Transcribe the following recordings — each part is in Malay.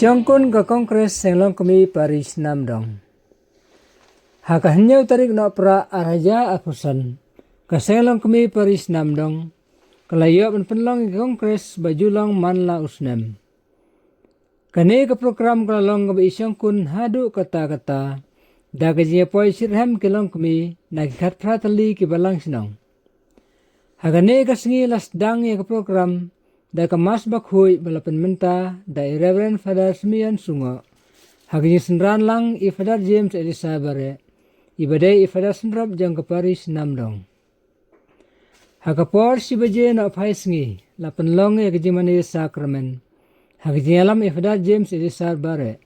Isyongkun ke Kongres Senglong kami Paris Namdong. Haka hanya tarik no pra araja apusan. Ke Senglong kami Paris Namdong. Kelayo penlong ke Kongres bajulong manla usnem. Kani ke program kelalong ke isyongkun hadu kata-kata. Dagajinya poi sirham kelong kami nagikat pratali ke balang sinong. Hagane ke sengi lasdang ya ke program. Da kemas bakhui balapan menta da Reverend Father Semian Sungo. Hagini senran lang i Father James Elisa bare. Ibadai i Father Senrap jang ke Paris Namdong. Hagapor si baje no apai sengi. Lapan long ya kejimani sakramen. Hagini alam i Father James Elisa bare.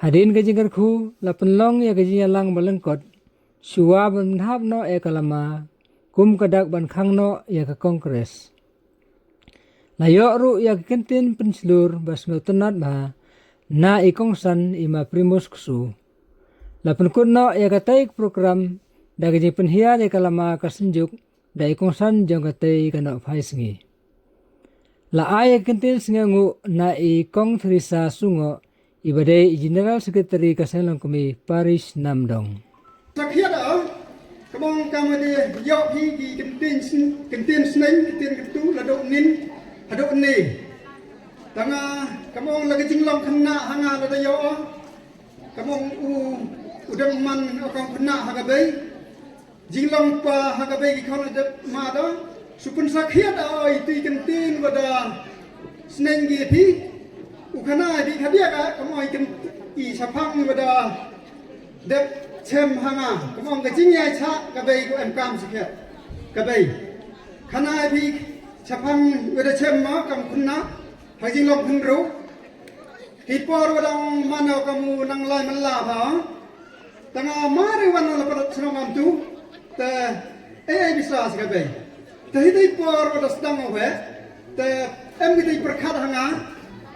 Hadin kejingar ku lapan long ya kejinya lang balengkot. Syua benhap no ya kalama. Kum kadak ban khang no ya ke Kongres. Layok ru ya kentin penselur bas ngotenat ba na ikongsan ima primus kusu. Lapan kunno ya katai program da gaji penhia ya kalama kasenjuk da ikongsan jong katai kana phaisngi. La ay kentin sengangu na ikong Teresa Sungo ibadai General Secretary Kasenglong kami Paris Namdong. Sakhiat kamong kamade yo hi kentin sneng kentin ketu ladok nin hadok ni tanga kamong lagi jinglong kena hanga lada yo kamong udang man akong kena hagabai jinglong pa hagabai ki khon de ma do supun sakhiat itu kentin wada sneng gi thi ukana di khadia ka kamong i sapang wada de chem hanga kamong ga jingyai cha gabai ko em kam sakhiat gabai khana bi Sapang weda cemma kam kunna haji lok hunru hipor wadang mana kamu nang lai malla ba tanga mari wan la padat senong tu te bisa sikabe te hidai por wada sedang we te hidai perkhat hanga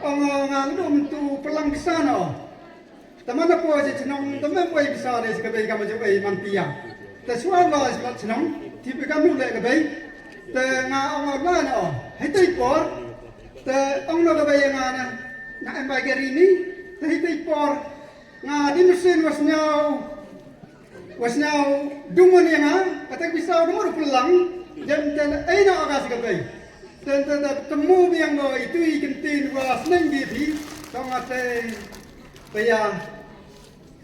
ngang dum tu pelang kesana tamana po je senong tamen po bisa de sikabe kam je mantia te suan la senong tipe kamu le kabe te nga ông ba no hitai por te ông no ba yang na em ba gerini te hitai por nga dinusin was now dumon yang kata bisa nomor pulang dan ai na agas ka bai dan temu yang no itu ikentin was neng di thi tong ate paya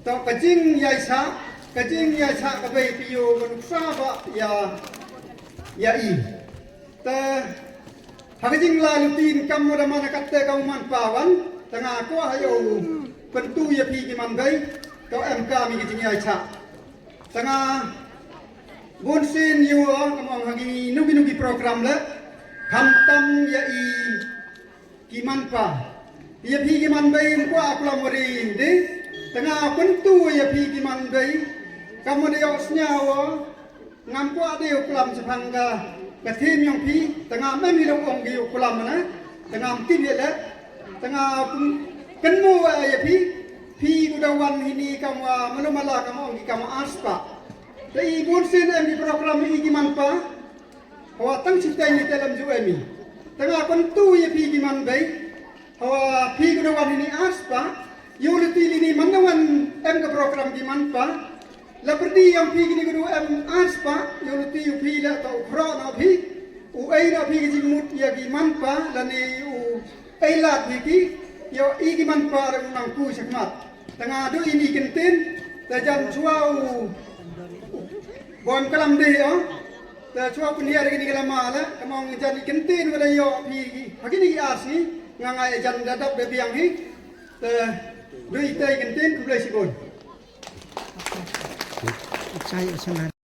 tong kajing yaisa ka bai piyo manuksa ba ya ta hagajing lalutin kamu da mana katte kamu man pawan tanga ko hayo pentu ya pi ki man gai kau MK mi ki jingai cha tanga bonsin yu kamu hagi nugi program le khantam ya ki man pa ya pi ki man bai ko akula mori de tanga pentu ya pi ki man gai kamu de osnyawa ngam ko ade ukulam sepangga kathim yang pi tengah memi long ong gi ukulam na tengah tin le tengah kenmu ya pi gudawan ini kamwa manumala kamong gi kam aspa dei bonsin em di program ini gi manpa hawa tang sitai ni dalam juemi tengah kontu ya pi gi man bai hawa pi gudawan ini aspa yuliti ini manawan em ke program gi manpa la perdi yang pi gini guru em aspa yuluti upi la tau khro na pi u ai na pi gi mut ya gi manpa la ni u ai la pi ki yo i gi manpa ra nang ku sakmat tanga do ini kentin ta jam chuau bon kalam de yo ta chuau punia re gi kalam ala kamong jan kentin wala yo pi gi hagini gi asi ngangai jan dadap de biang hi ta do itai kentin kulai sikon. Saya